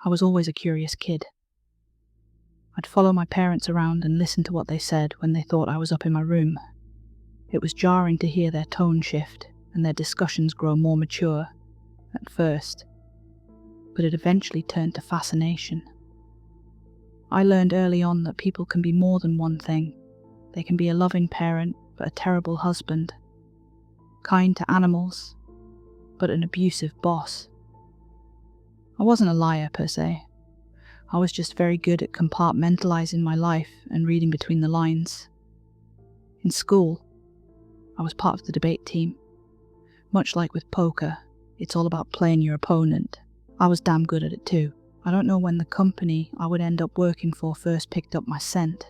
I was always a curious kid. I'd follow my parents around and listen to what they said when they thought I was up in my room. It was jarring to hear their tone shift and their discussions grow more mature, at first, but it eventually turned to fascination. I learned early on that people can be more than one thing. They can be a loving parent, but a terrible husband, kind to animals, but an abusive boss. I wasn't a liar per se. I was just very good at compartmentalizing my life and reading between the lines. In school, I was part of the debate team. Much like with poker, it's all about playing your opponent. I was damn good at it too. I don't know when the company I would end up working for first picked up my scent.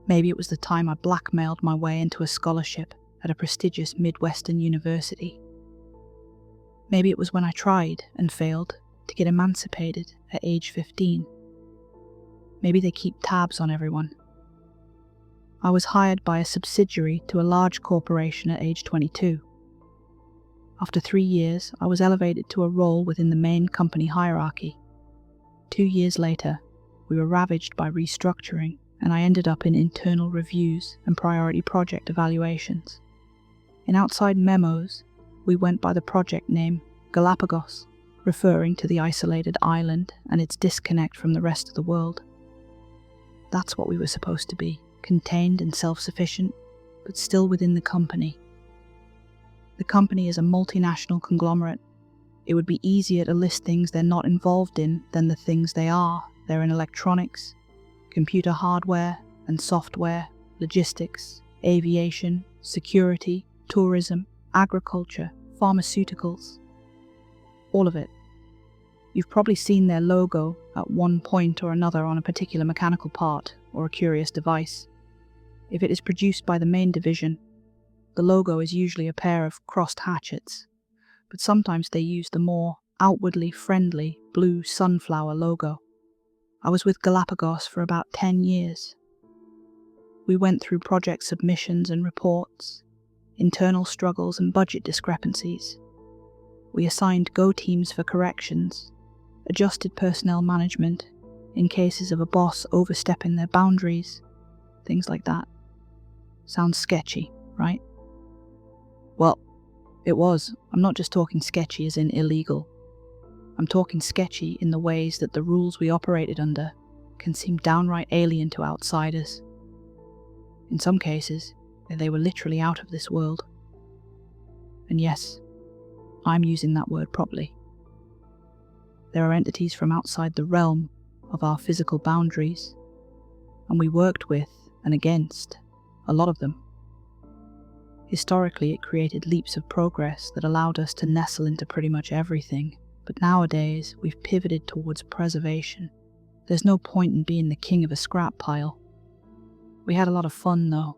Maybe it was the time I blackmailed my way into a scholarship at a prestigious Midwestern university. Maybe it was when I tried and failed to get emancipated at age 15. Maybe they keep tabs on everyone. I was hired by a subsidiary to a large corporation at age 22. After 3 years, I was elevated to a role within the main company hierarchy. 2 years later, we were ravaged by restructuring, and I ended up in internal reviews and priority project evaluations. In outside memos, we went by the project name Galapagos, referring to the isolated island and its disconnect from the rest of the world. That's what we were supposed to be, contained and self-sufficient, but still within the company. The company is a multinational conglomerate. It would be easier to list things they're not involved in than the things they are. They're in electronics, computer hardware and software, logistics, aviation, security, tourism, agriculture, pharmaceuticals. All of it. You've probably seen their logo at one point or another on a particular mechanical part or a curious device. If it is produced by the main division, the logo is usually a pair of crossed hatchets, but sometimes they use the more outwardly friendly blue sunflower logo. I was with Galapagos for about 10 years. We went through project submissions and reports, internal struggles and budget discrepancies. We assigned Go teams for corrections, adjusted personnel management in cases of a boss overstepping their boundaries, things like that. Sounds sketchy, right? Well, it was. I'm not just talking sketchy as in illegal. I'm talking sketchy in the ways that the rules we operated under can seem downright alien to outsiders. In some cases, they were literally out of this world. And yes, I'm using that word properly. There are entities from outside the realm of our physical boundaries, and we worked with and against a lot of them. Historically, it created leaps of progress that allowed us to nestle into pretty much everything, but nowadays we've pivoted towards preservation. There's no point in being the king of a scrap pile. We had a lot of fun though.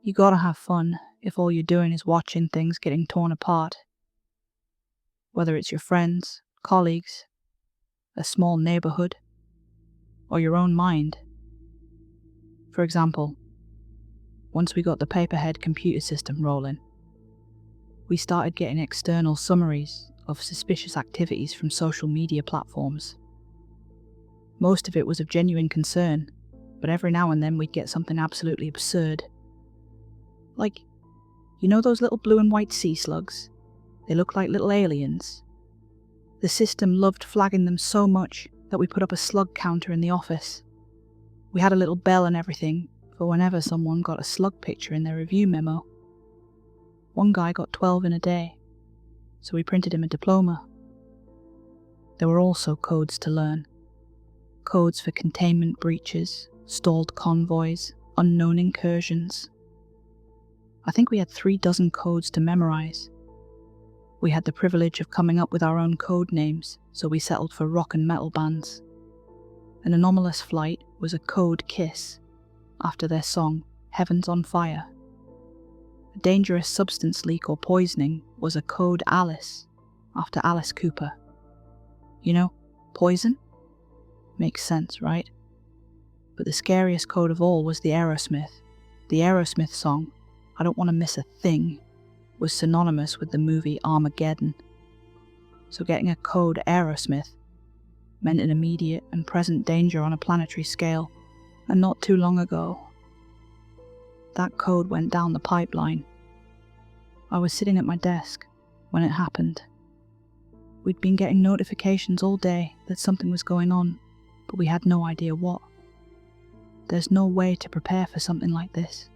You gotta have fun if all you're doing is watching things getting torn apart. Whether it's your friends, colleagues, a small neighborhood, or your own mind. For example, once we got the paperhead computer system rolling, we started getting external summaries of suspicious activities from social media platforms. Most of it was of genuine concern, but every now and then we'd get something absolutely absurd. Like, you know those little blue and white sea slugs? They look like little aliens. The system loved flagging them so much that we put up a slug counter in the office. We had a little bell and everything for whenever someone got a slug picture in their review memo. One guy got 12 in a day, so we printed him a diploma. There were also codes to learn. Codes for containment breaches, stalled convoys, unknown incursions. I think we had 36 codes to memorize. We had the privilege of coming up with our own code names, so we settled for rock and metal bands. An anomalous flight was a code kiss, after their song, Heaven's on Fire. A dangerous substance leak or poisoning was a code Alice, after Alice Cooper. You know, poison? Makes sense, right? But the scariest code of all was the Aerosmith. The Aerosmith song, I Don't Want to Miss a Thing, was synonymous with the movie Armageddon. so getting a code Aerosmith meant an immediate and present danger on a planetary scale, and not too long ago, that code went down the pipeline. I was sitting at my desk when it happened. We'd been getting notifications all day that something was going on, but we had no idea what. There's no way to prepare for something like this.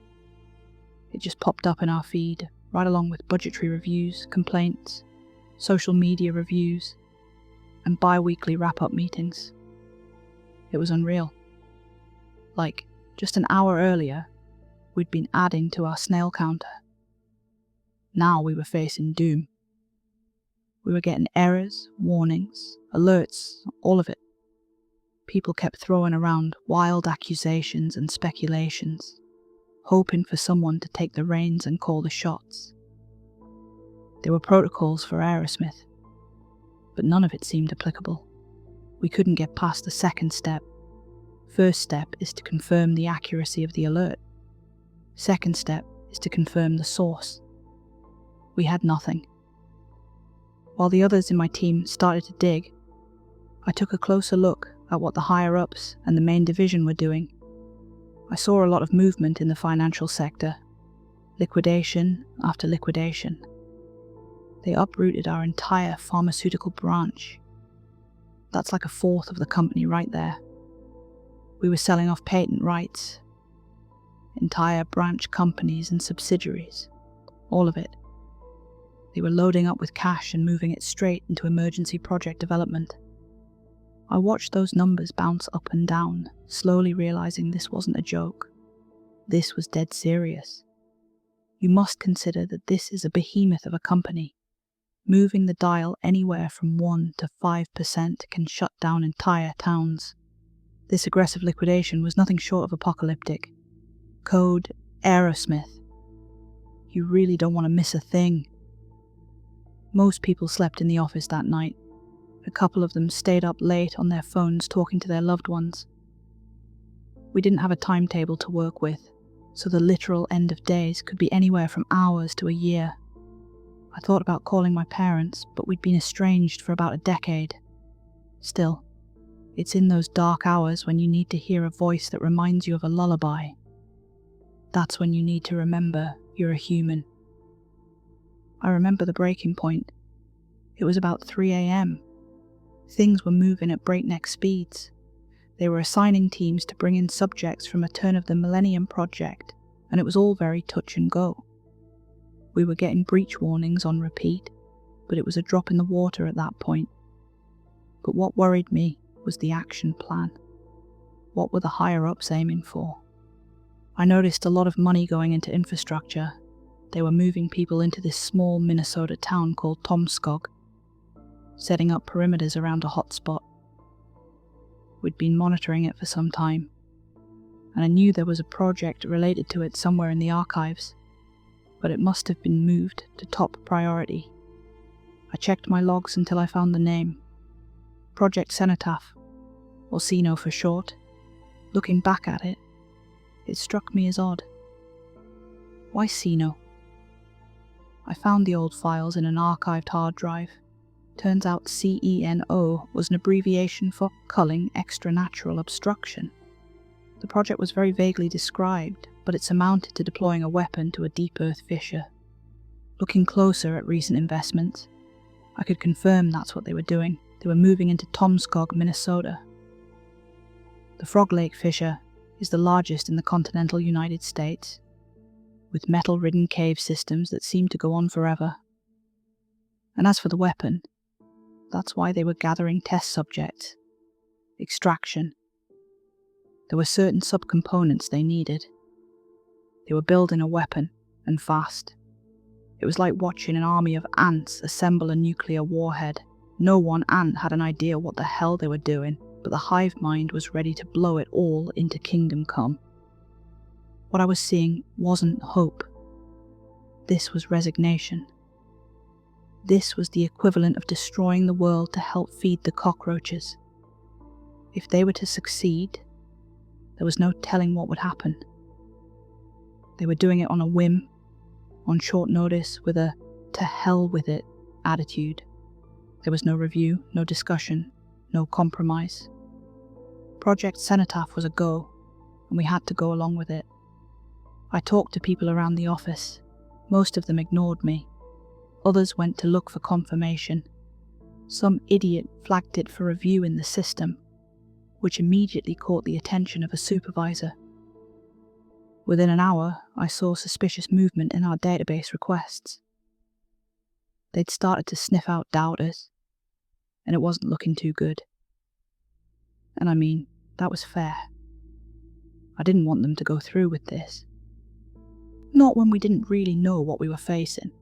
It just popped up in our feed, right along with budgetary reviews, complaints, social media reviews, and bi-weekly wrap-up meetings. It was unreal. Like, just an hour earlier, we'd been adding to our snail counter. Now we were facing doom. We were getting errors, warnings, alerts, all of it. People kept throwing around wild accusations and speculations, hoping for someone to take the reins and call the shots. There were protocols for Aerosmith, but none of it seemed applicable. We couldn't get past the second step. First step is to confirm the accuracy of the alert. Second step is to confirm the source. We had nothing. While the others in my team started to dig, I took a closer look at what the higher-ups and the main division were doing. I saw a lot of movement in the financial sector, liquidation after liquidation. They uprooted our entire pharmaceutical branch. That's like a fourth of the company right there. We were selling off patent rights, entire branch companies and subsidiaries, all of it. They were loading up with cash and moving it straight into emergency project development. I watched those numbers bounce up and down, slowly realizing this wasn't a joke. This was dead serious. You must consider that this is a behemoth of a company. Moving the dial anywhere from 1 to 5% can shut down entire towns. This aggressive liquidation was nothing short of apocalyptic. Code Aerosmith. You really don't want to miss a thing. Most people slept in the office that night. A couple of them stayed up late on their phones talking to their loved ones. We didn't have a timetable to work with, so the literal end of days could be anywhere from hours to a year. I thought about calling my parents, but we'd been estranged for about a decade. Still, it's in those dark hours when you need to hear a voice that reminds you of a lullaby. That's when you need to remember you're a human. I remember the breaking point. It was about 3 a.m. Things were moving at breakneck speeds. They were assigning teams to bring in subjects from a turn-of-the-millennium project, and it was all very touch and go. We were getting breach warnings on repeat, but it was a drop in the water at that point. But what worried me was the action plan. What were the higher-ups aiming for? I noticed a lot of money going into infrastructure. They were moving people into this small Minnesota town called Tomskog, setting up perimeters around a hotspot. We'd been monitoring it for some time, and I knew there was a project related to it somewhere in the archives, but it must have been moved to top priority. I checked my logs until I found the name. Project Cenotaph, or Ceno for short. Looking back at it, it struck me as odd. Why Ceno? I found the old files in an archived hard drive. Turns out CENO was an abbreviation for culling extranatural obstruction. The project was very vaguely described, but it's amounted to deploying a weapon to a deep earth fissure. Looking closer at recent investments, I could confirm that's what they were doing. They were moving into Tomskog, Minnesota. The Frog Lake fissure is the largest in the continental United States, with metal-ridden cave systems that seem to go on forever. And as for the weapon, that's why they were gathering test subjects. Extraction. There were certain subcomponents they needed. They were building a weapon, and fast. It was like watching an army of ants assemble a nuclear warhead. No one ant had an idea what the hell they were doing, but the hive mind was ready to blow it all into kingdom come. What I was seeing wasn't hope. This was resignation. This was the equivalent of destroying the world to help feed the cockroaches. If they were to succeed, there was no telling what would happen. They were doing it on a whim, on short notice, with a to hell with it attitude. There was no review, no discussion, no compromise. Project Cenotaph was a go, and we had to go along with it. I talked to people around the office. Most of them ignored me. Others went to look for confirmation. Some idiot flagged it for review in the system, which immediately caught the attention of a supervisor. Within an hour, I saw suspicious movement in our database requests. They'd started to sniff out doubters, and it wasn't looking too good. And I mean, that was fair. I didn't want them to go through with this. Not when we didn't really know what we were facing.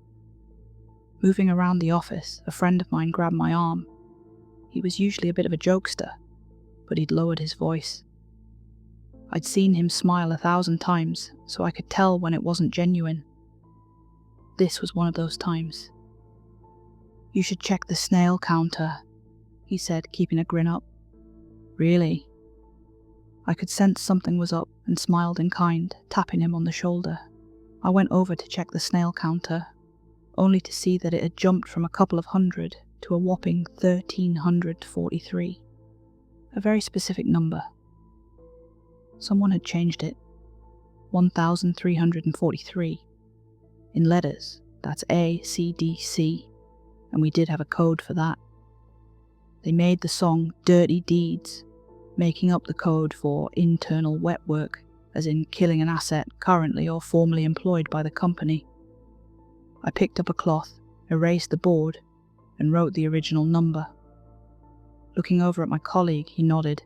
Moving around the office, a friend of mine grabbed my arm. He was usually a bit of a jokester, but he'd lowered his voice. I'd seen him smile 1,000 times, so I could tell when it wasn't genuine. This was one of those times. "You should check the snail counter," he said, keeping a grin up. "Really?" I could sense something was up and smiled in kind, tapping him on the shoulder. I went over to check the snail counter, only to see that it had jumped from a couple of hundred to a whopping 1,343. A very specific number. Someone had changed it. 1,343. In letters, that's A, C, D, C, and we did have a code for that. They made the song Dirty Deeds, making up the code for internal wet work, as in killing an asset currently or formerly employed by the company. I picked up a cloth, erased the board, and wrote the original number. Looking over at my colleague, he nodded.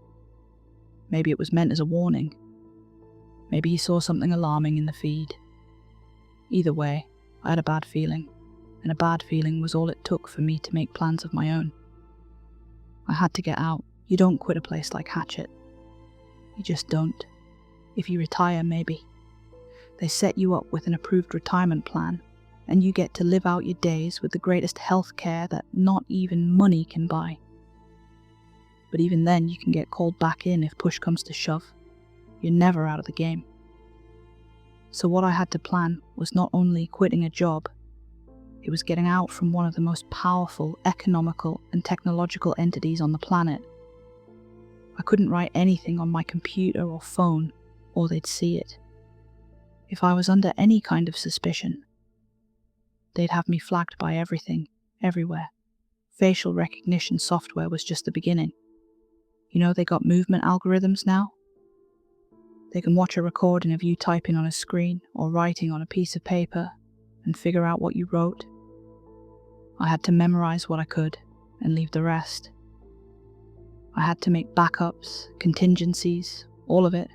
Maybe it was meant as a warning. Maybe he saw something alarming in the feed. Either way, I had a bad feeling, and a bad feeling was all it took for me to make plans of my own. I had to get out. You don't quit a place like Hatchet. You just don't. If you retire, maybe. They set you up with an approved retirement plan, and you get to live out your days with the greatest health care that not even money can buy. But even then, you can get called back in if push comes to shove. You're never out of the game. So what I had to plan was not only quitting a job, it was getting out from one of the most powerful economical and technological entities on the planet. I couldn't write anything on my computer or phone, or they'd see it. If I was under any kind of suspicion, they'd have me flagged by everything, everywhere. Facial recognition software was just the beginning. You know, they got movement algorithms now. They can watch a recording of you typing on a screen or writing on a piece of paper and figure out what you wrote. I had to memorize what I could and leave the rest. I had to make backups, contingencies, all of it.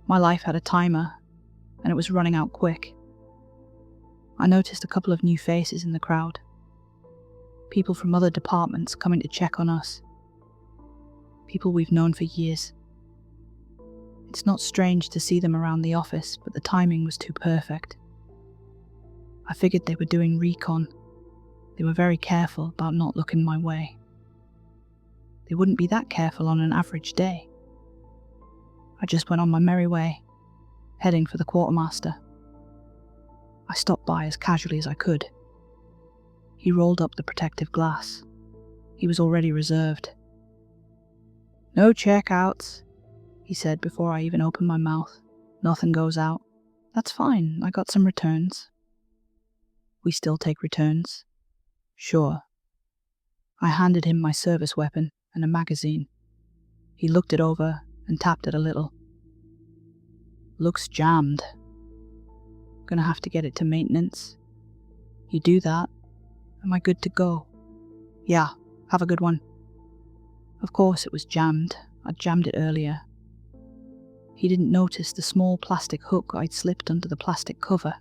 My life had a timer, and it was running out quick. I noticed a couple of new faces in the crowd. People from other departments coming to check on us. People we've known for years. It's not strange to see them around the office, but the timing was too perfect. I figured they were doing recon. They were very careful about not looking my way. They wouldn't be that careful on an average day. I just went on my merry way, heading for the quartermaster. I stopped by as casually as I could. He rolled up the protective glass. He was already reserved. "No checkouts," he said before I even opened my mouth. "Nothing goes out." "That's fine, I got some returns." "We still take returns?" "Sure." I handed him my service weapon and a magazine. He looked it over and tapped it a little. "Looks jammed. Gonna have to get it to maintenance." "You do that? Am I good to go?" "Yeah, have a good one." Of course it was jammed. I'd jammed it earlier. He didn't notice the small plastic hook I'd slipped under the plastic cover.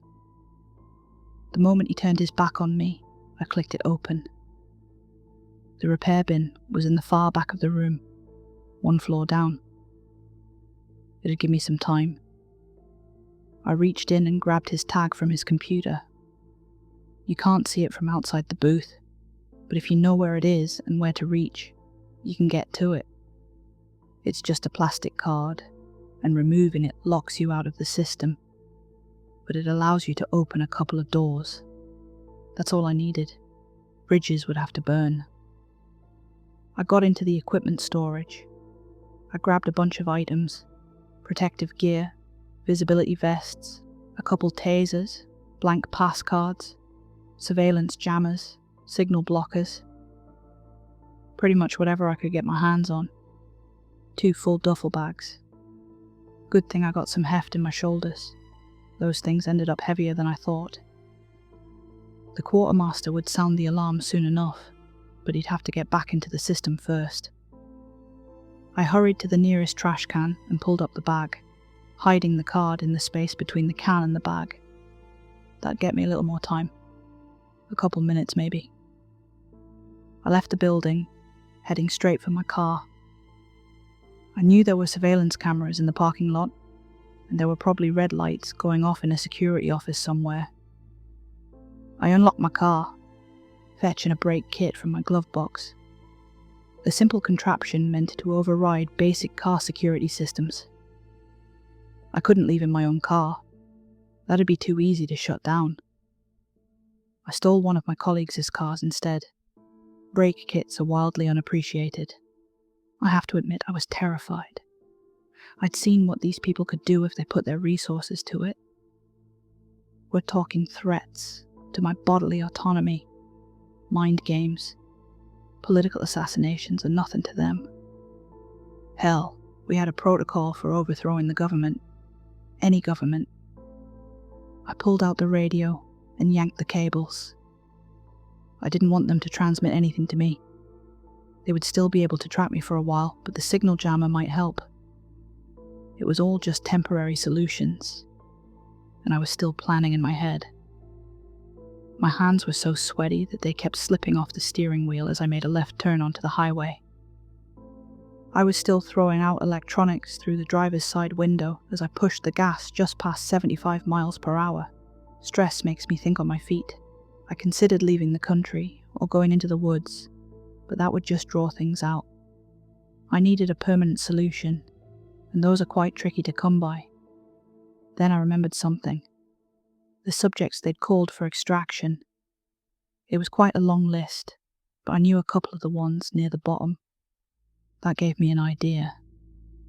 The moment he turned his back on me, I clicked it open. The repair bin was in the far back of the room, one floor down. It'd give me some time. I reached in and grabbed his tag from his computer. You can't see it from outside the booth, but if you know where it is and where to reach, you can get to it. It's just a plastic card, and removing it locks you out of the system, but it allows you to open a couple of doors. That's all I needed. bridges would have to burn. I got into the equipment storage. I grabbed a bunch of items: protective gear, visibility vests, a couple tasers, blank pass cards, surveillance jammers, signal blockers. Pretty much whatever I could get my hands on. 2 full duffel bags. Good thing I got some heft in my shoulders. Those things ended up heavier than I thought. The quartermaster would sound the alarm soon enough, but he'd have to get back into the system first. I hurried to the nearest trash can and pulled up the bag, hiding the card in the space between the can and the bag. That'd get me a little more time. A couple minutes maybe. I left the building, heading straight for my car. I knew there were surveillance cameras in the parking lot, and there were probably red lights going off in a security office somewhere. I unlocked my car, fetching a brake kit from my glove box. The simple contraption meant to override basic car security systems. I couldn't leave in my own car. That'd be too easy to shut down. I stole one of my colleagues' cars instead. Brake kits are wildly unappreciated. I have to admit I was terrified. I'd seen what these people could do if they put their resources to it. We're talking threats to my bodily autonomy, mind games. Political assassinations are nothing to them. Hell, we had a protocol for overthrowing the government. Any government. I pulled out the radio and yanked the cables. I didn't want them to transmit anything to me. They would still be able to track me for a while, but the signal jammer might help. It was all just temporary solutions, and I was still planning in my head. My hands were so sweaty that they kept slipping off the steering wheel as I made a left turn onto the highway. I was still throwing out electronics through the driver's side window as I pushed the gas just past 75 miles per hour. Stress makes me think on my feet. I considered leaving the country or going into the woods, but that would just draw things out. I needed a permanent solution, and those are quite tricky to come by. Then I remembered something. The subjects they'd called for extraction. It was quite a long list, but I knew a couple of the ones near the bottom. That gave me an idea.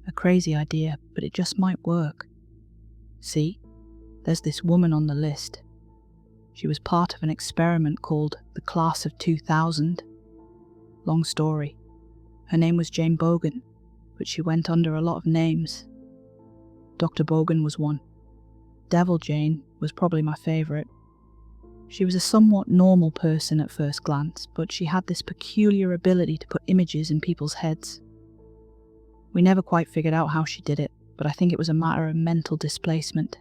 A crazy idea, but it just might work. See, there's this woman on the list. She was part of an experiment called the Class of 2000. Long story. Her name was Jane Bogan, but she went under a lot of names. Dr. Bogan was one. Devil Jane was probably my favourite. She was a somewhat normal person at first glance, but she had this peculiar ability to put images in people's heads. We never quite figured out how she did it, but I think it was a matter of mental displacement.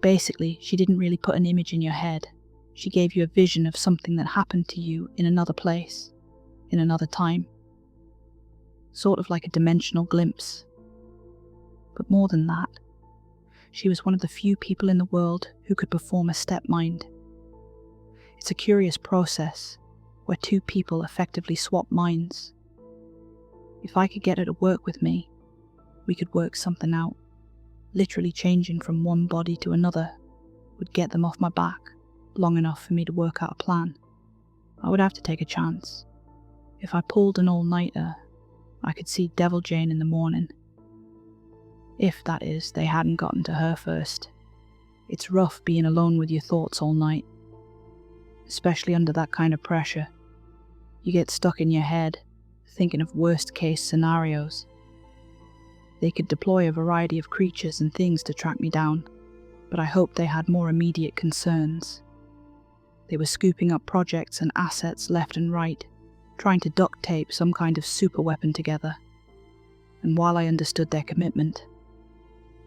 Basically, she didn't really put an image in your head. She gave you a vision of something that happened to you in another place, in another time. Sort of like a dimensional glimpse. But more than that, she was one of the few people in the world who could perform a step mind. It's a curious process, where two people effectively swap minds. If I could get her to work with me, we could work something out. Literally changing from one body to another would get them off my back long enough for me to work out a plan. I would have to take a chance. If I pulled an all-nighter, I could see Devil Jane in the morning. If, that is, they hadn't gotten to her first. It's rough being alone with your thoughts all night. Especially under that kind of pressure. You get stuck in your head, thinking of worst-case scenarios. They could deploy a variety of creatures and things to track me down, but I hoped they had more immediate concerns. They were scooping up projects and assets left and right, trying to duct tape some kind of superweapon together. And while I understood their commitment,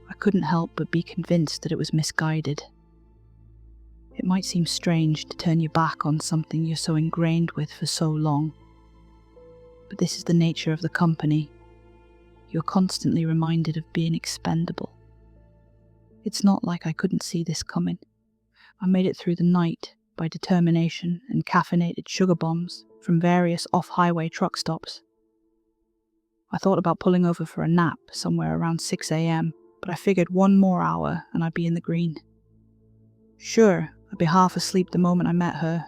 I couldn't help but be convinced that it was misguided. It might seem strange to turn your back on something you're so ingrained with for so long, but this is the nature of the company. You're constantly reminded of being expendable. It's not like I couldn't see this coming. I made it through the night by determination and caffeinated sugar bombs from various off-highway truck stops. I thought about pulling over for a nap somewhere around 6 a.m, but I figured one more hour and I'd be in the green. Sure, I'd be half asleep the moment I met her,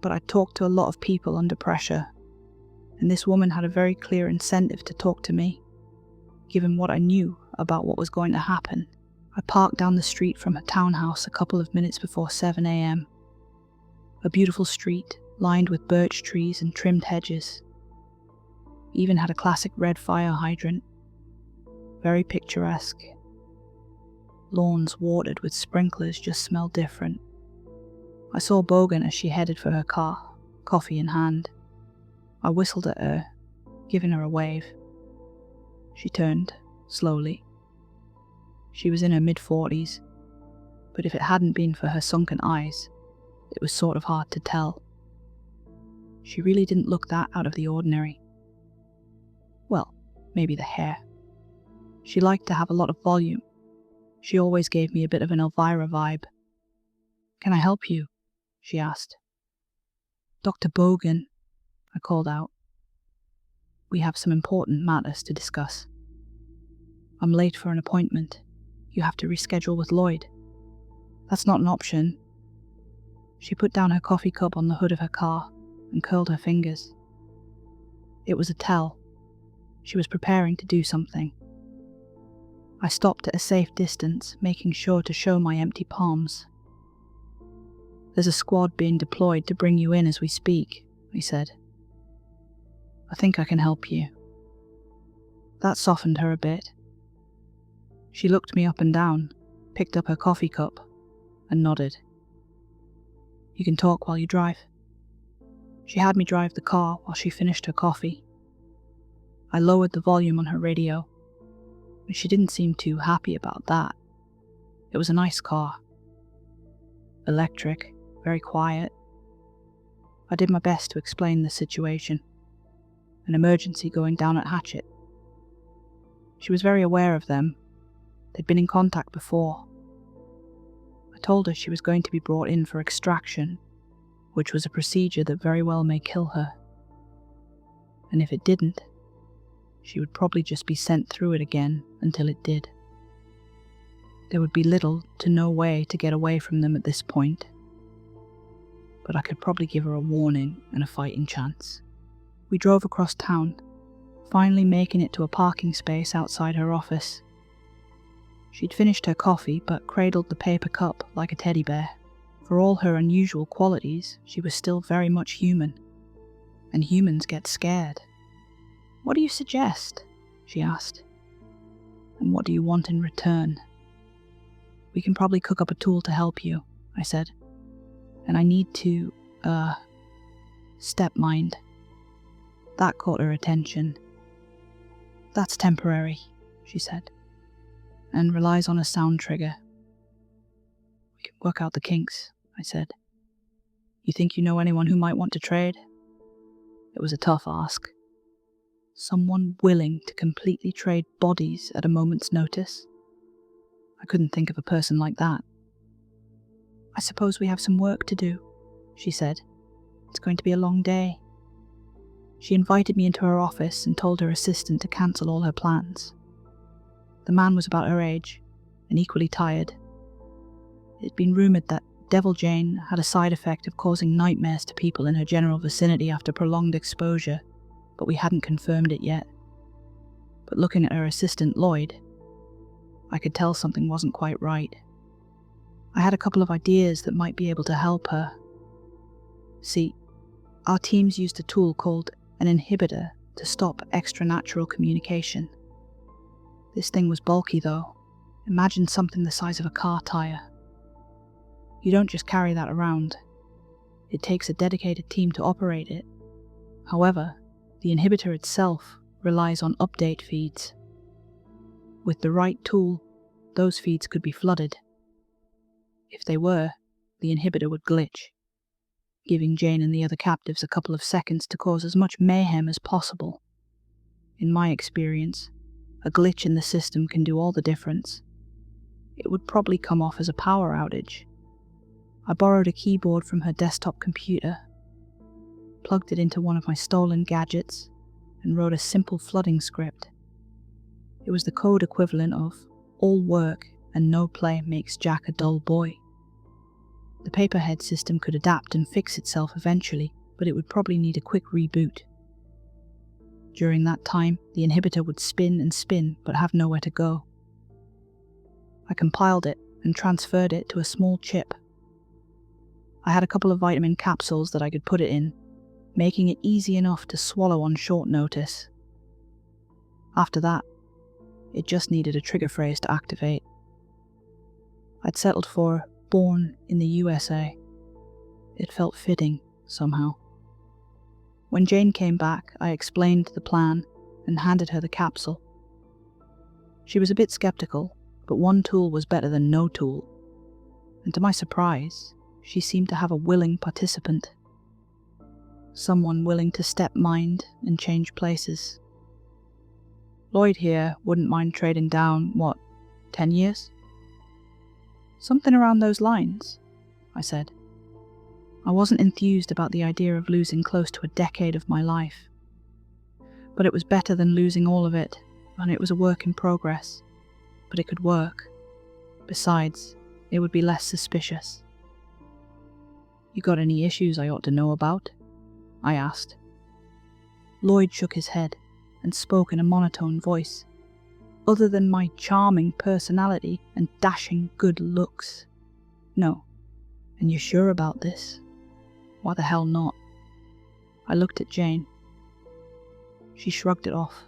but I talked to a lot of people under pressure, and this woman had a very clear incentive to talk to me, given what I knew about what was going to happen. I parked down the street from her townhouse a couple of minutes before 7 a.m. A beautiful street, lined with birch trees and trimmed hedges. Even had a classic red fire hydrant. Very picturesque. Lawns watered with sprinklers just smelled different. I saw Bogan as she headed for her car, coffee in hand. I whistled at her, giving her a wave. She turned, slowly. She was in her mid-40s, but if it hadn't been for her sunken eyes, it was sort of hard to tell. She really didn't look that out of the ordinary. Well, maybe the hair. She liked to have a lot of volume. She always gave me a bit of an Elvira vibe. "Can I help you?" she asked. "Dr. Bogan," I called out. "We have some important matters to discuss. I'm late for an appointment. You have to reschedule with Lloyd." "That's not an option." She put down her coffee cup on the hood of her car and curled her fingers. It was a tell. She was preparing to do something. I stopped at a safe distance, making sure to show my empty palms. "There's a squad being deployed to bring you in as we speak," I said. "I think I can help you." That softened her a bit. She looked me up and down, picked up her coffee cup, and nodded. "You can talk while you drive." She had me drive the car while she finished her coffee. I lowered the volume on her radio, but she didn't seem too happy about that. It was a nice car. Electric, very quiet. I did my best to explain the situation. An emergency going down at Hatchet. She was very aware of them. They'd been in contact before. I told her she was going to be brought in for extraction, which was a procedure that very well may kill her. And if it didn't, she would probably just be sent through it again until it did. There would be little to no way to get away from them at this point, but I could probably give her a warning and a fighting chance. We drove across town, finally making it to a parking space outside her office. She'd finished her coffee but cradled the paper cup like a teddy bear. For all her unusual qualities, she was still very much human, and humans get scared. "What do you suggest?" she asked. "And what do you want in return?" "We can probably cook up a tool to help you," I said. "And I need to, step-mind." That caught her attention. "That's temporary," she said, "and relies on a sound trigger." "We can work out the kinks," I said. "You think you know anyone who might want to trade?" It was a tough ask. Someone willing to completely trade bodies at a moment's notice? I couldn't think of a person like that. "I suppose we have some work to do," she said. "It's going to be a long day." She invited me into her office and told her assistant to cancel all her plans. The man was about her age, and equally tired. It had been rumoured that Devil Jane had a side effect of causing nightmares to people in her general vicinity after prolonged exposure, but we hadn't confirmed it yet. But looking at her assistant, Lloyd, I could tell something wasn't quite right. I had a couple of ideas that might be able to help her. See, our teams used a tool called an inhibitor to stop extranatural communication. This thing was bulky though. Imagine something the size of a car tire. You don't just carry that around. It takes a dedicated team to operate it. However, the inhibitor itself relies on update feeds. With the right tool, those feeds could be flooded. If they were, the inhibitor would glitch, giving Jane and the other captives a couple of seconds to cause as much mayhem as possible. In my experience, a glitch in the system can do all the difference. It would probably come off as a power outage. I borrowed a keyboard from her desktop computer, plugged it into one of my stolen gadgets, and wrote a simple flooding script. It was the code equivalent of "all work and no play makes Jack a dull boy." The paperhead system could adapt and fix itself eventually, but it would probably need a quick reboot. During that time, the inhibitor would spin and spin, but have nowhere to go. I compiled it and transferred it to a small chip. I had a couple of vitamin capsules that I could put it in, making it easy enough to swallow on short notice. After that, it just needed a trigger phrase to activate. I'd settled for "born in the USA." It felt fitting, somehow. When Jane came back, I explained the plan and handed her the capsule. She was a bit skeptical, but one tool was better than no tool. And to my surprise, she seemed to have a willing participant. Someone willing to step mind and change places. Lloyd here wouldn't mind trading down, 10 years? Something around those lines, I said. I wasn't enthused about the idea of losing close to a decade of my life. But it was better than losing all of it, and it was a work in progress. But it could work. Besides, it would be less suspicious. "You got any issues I ought to know about?" I asked. Lloyd shook his head and spoke in a monotone voice. "Other than my charming personality and dashing good looks. No. And you're sure about this? Why the hell not?" I looked at Jane. She shrugged it off.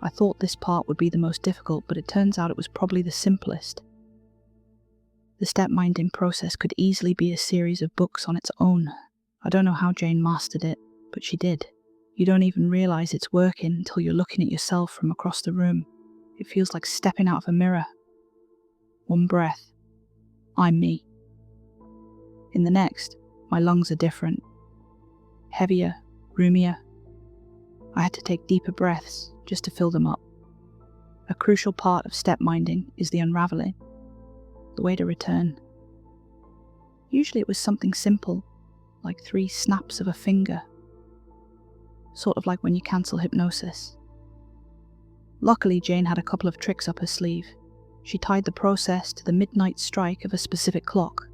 I thought this part would be the most difficult, but it turns out it was probably the simplest. The step-minding process could easily be a series of books on its own. I don't know how Jane mastered it, but she did. You don't even realize it's working until you're looking at yourself from across the room. It feels like stepping out of a mirror. One breath. I'm me. In the next, my lungs are different. Heavier, roomier. I had to take deeper breaths just to fill them up. A crucial part of step-minding is the unraveling. The way to return. Usually it was something simple, like 3 snaps of a finger. Sort of like when you cancel hypnosis. Luckily, Jane had a couple of tricks up her sleeve. She tied the process to the midnight strike of a specific clock,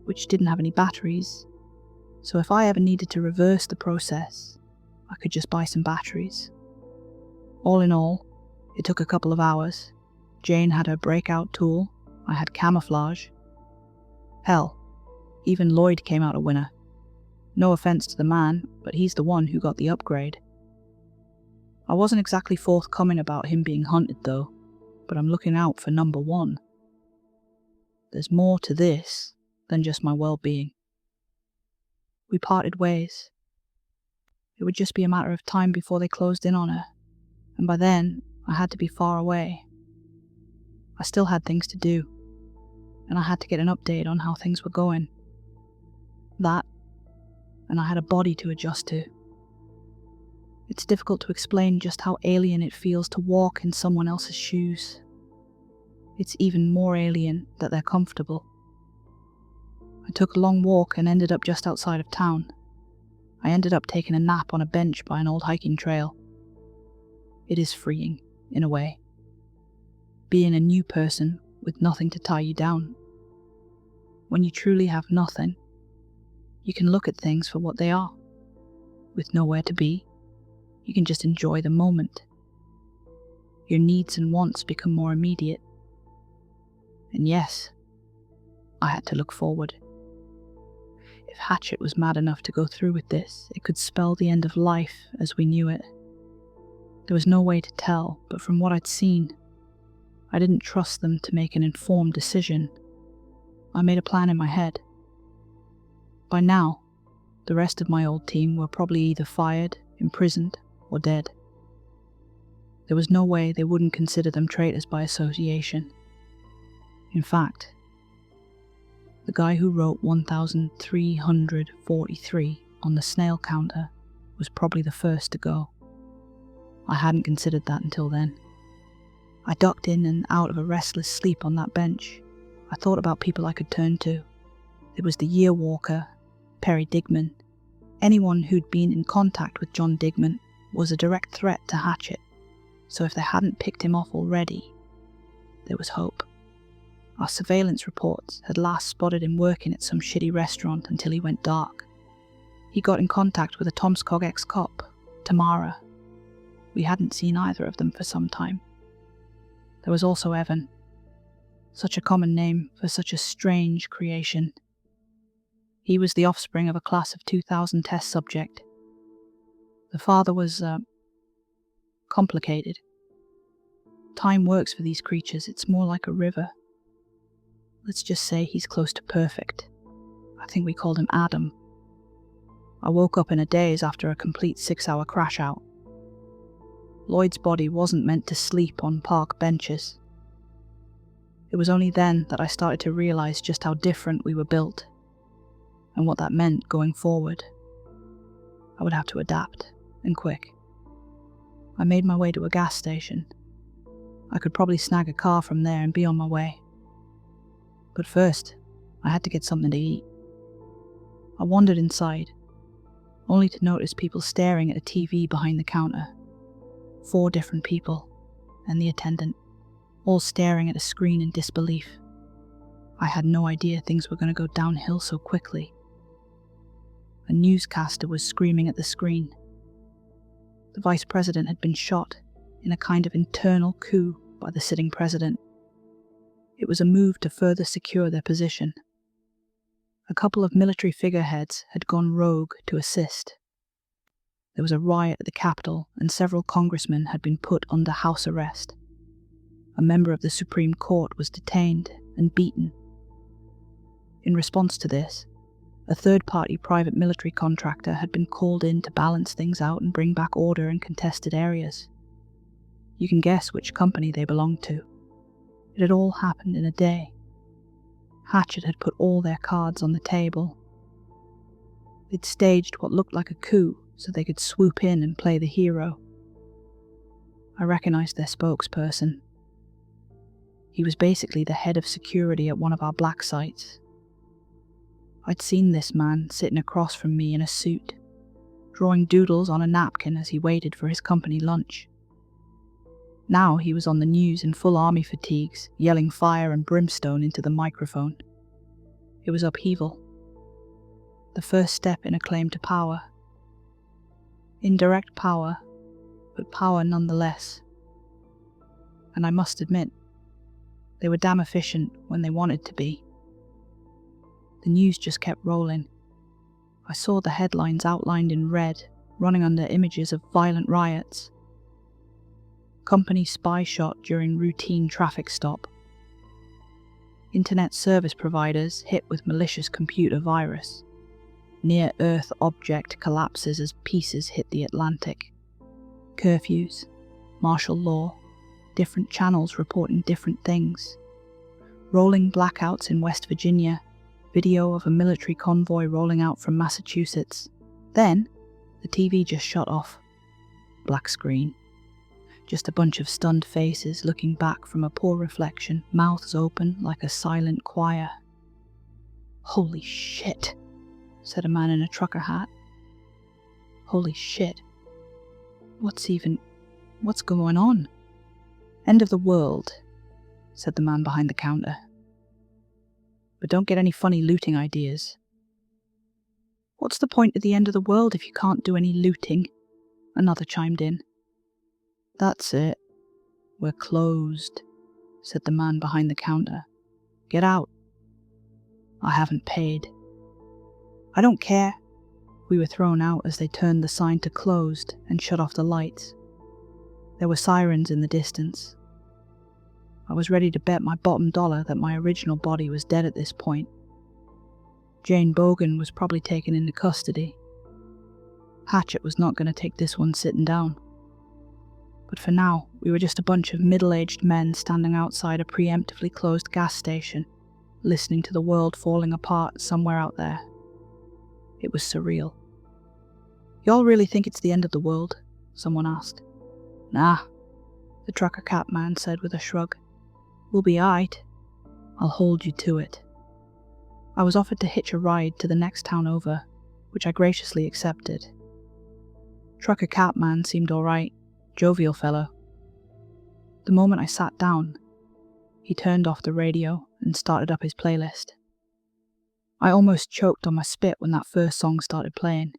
which didn't have any batteries, so if I ever needed to reverse the process, I could just buy some batteries. All in all, it took a couple of hours. Jane had her breakout tool, I had camouflage. Hell, even Lloyd came out a winner. No offense to the man, but he's the one who got the upgrade. I wasn't exactly forthcoming about him being hunted though, but I'm looking out for number 1. There's more to this than just my well-being. We parted ways. It would just be a matter of time before they closed in on her, and by then I had to be far away. I still had things to do, and I had to get an update on how things were going. That, and I had a body to adjust to. It's difficult to explain just how alien it feels to walk in someone else's shoes. It's even more alien that they're comfortable. I took a long walk and ended up just outside of town. I ended up taking a nap on a bench by an old hiking trail. It is freeing, in a way. Being a new person with nothing to tie you down. When you truly have nothing, you can look at things for what they are. With nowhere to be, you can just enjoy the moment. Your needs and wants become more immediate. And yes, I had to look forward. If Hatchet was mad enough to go through with this, it could spell the end of life as we knew it. There was no way to tell, but from what I'd seen, I didn't trust them to make an informed decision. I made a plan in my head. By now, the rest of my old team were probably either fired, imprisoned, or dead. There was no way they wouldn't consider them traitors by association. In fact, the guy who wrote 1343 on the snail counter was probably the first to go. I hadn't considered that until then. I ducked in and out of a restless sleep on that bench. I thought about people I could turn to. There was the Year Walker, Perry Digman. Anyone who'd been in contact with John Digman was a direct threat to Hatchet, so if they hadn't picked him off already, there was hope. Our surveillance reports had last spotted him working at some shitty restaurant until he went dark. He got in contact with a Tomskog ex-cop, Tamara. We hadn't seen either of them for some time. There was also Evan. Such a common name for such a strange creation. He was the offspring of a class of 2000 test subject. The father was, complicated. Time works for these creatures, it's more like a river. Let's just say he's close to perfect. I think we called him Adam. I woke up in a daze after a complete 6-hour crash out. Lloyd's body wasn't meant to sleep on park benches. It was only then that I started to realize just how different we were built, and what that meant going forward. I would have to adapt, and quick. I made my way to a gas station. I could probably snag a car from there and be on my way. But first, I had to get something to eat. I wandered inside, only to notice people staring at a TV behind the counter. 4 different people, and the attendant, all staring at a screen in disbelief. I had no idea things were going to go downhill so quickly. A newscaster was screaming at the screen. The vice president had been shot in a kind of internal coup by the sitting president. It was a move to further secure their position. A couple of military figureheads had gone rogue to assist. There was a riot at the Capitol, and several congressmen had been put under house arrest. A member of the Supreme Court was detained and beaten. In response to this, a third-party private military contractor had been called in to balance things out and bring back order in contested areas. You can guess which company they belonged to. It had all happened in a day. Hatchet had put all their cards on the table. They'd staged what looked like a coup so they could swoop in and play the hero. I recognized their spokesperson. He was basically the head of security at one of our black sites. I'd seen this man sitting across from me in a suit, drawing doodles on a napkin as he waited for his company lunch. Now he was on the news in full army fatigues, yelling fire and brimstone into the microphone. It was upheaval. The first step in a claim to power. Indirect power, but power nonetheless. And I must admit, they were damn efficient when they wanted to be. The news just kept rolling. I saw the headlines outlined in red, running under images of violent riots. Company spy shot during routine traffic stop. Internet service providers hit with malicious computer virus. Near-Earth object collapses as pieces hit the Atlantic. Curfews, martial law, different channels reporting different things. Rolling blackouts in West Virginia, video of a military convoy rolling out from Massachusetts. Then, the TV just shut off. Black screen. Just a bunch of stunned faces looking back from a poor reflection, mouths open like a silent choir. "Holy shit," said a man in a trucker hat. "Holy shit. What's going on?" "End of the world," said the man behind the counter. "But don't get any funny looting ideas." "What's the point of the end of the world if you can't do any looting?" Another chimed in. "That's it. We're closed," said the man behind the counter. "Get out." "I haven't paid." "I don't care." We were thrown out as they turned the sign to closed and shut off the lights. There were sirens in the distance. I was ready to bet my bottom dollar that my original body was dead at this point. Jane Bogan was probably taken into custody. Hatchet was not going to take this one sitting down. But for now, we were just a bunch of middle-aged men standing outside a preemptively closed gas station, listening to the world falling apart somewhere out there. It was surreal. "Y'all really think it's the end of the world?" someone asked. "Nah," the trucker cap man said with a shrug. "We'll be aight. I'll hold you to it." I was offered to hitch a ride to the next town over, which I graciously accepted. Trucker cap man seemed alright, jovial fellow. The moment I sat down, He turned off the radio and started up his playlist. I almost choked on my spit when that first song started playing.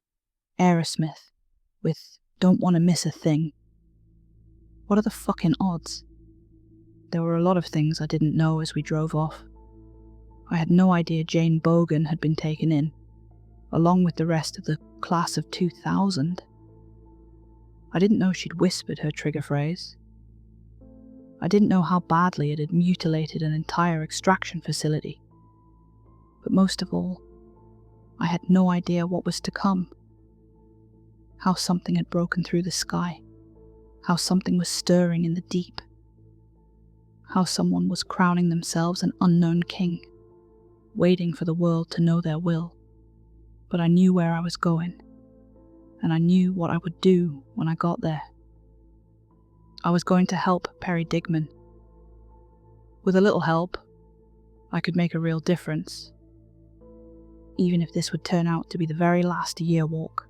Aerosmith, with Don't Wanna Miss a Thing. What are the fucking odds? There were a lot of things I didn't know as we drove off. I had no idea Jane Bogan had been taken in, along with the rest of the class of 2000. I didn't know she'd whispered her trigger phrase. I didn't know how badly it had mutilated an entire extraction facility. But most of all, I had no idea what was to come. How something had broken through the sky. How something was stirring in the deep. How someone was crowning themselves an unknown king, waiting for the world to know their will. But I knew where I was going, and I knew what I would do when I got there. I was going to help Perry Digman. With a little help, I could make a real difference, even if this would turn out to be the very last year walk.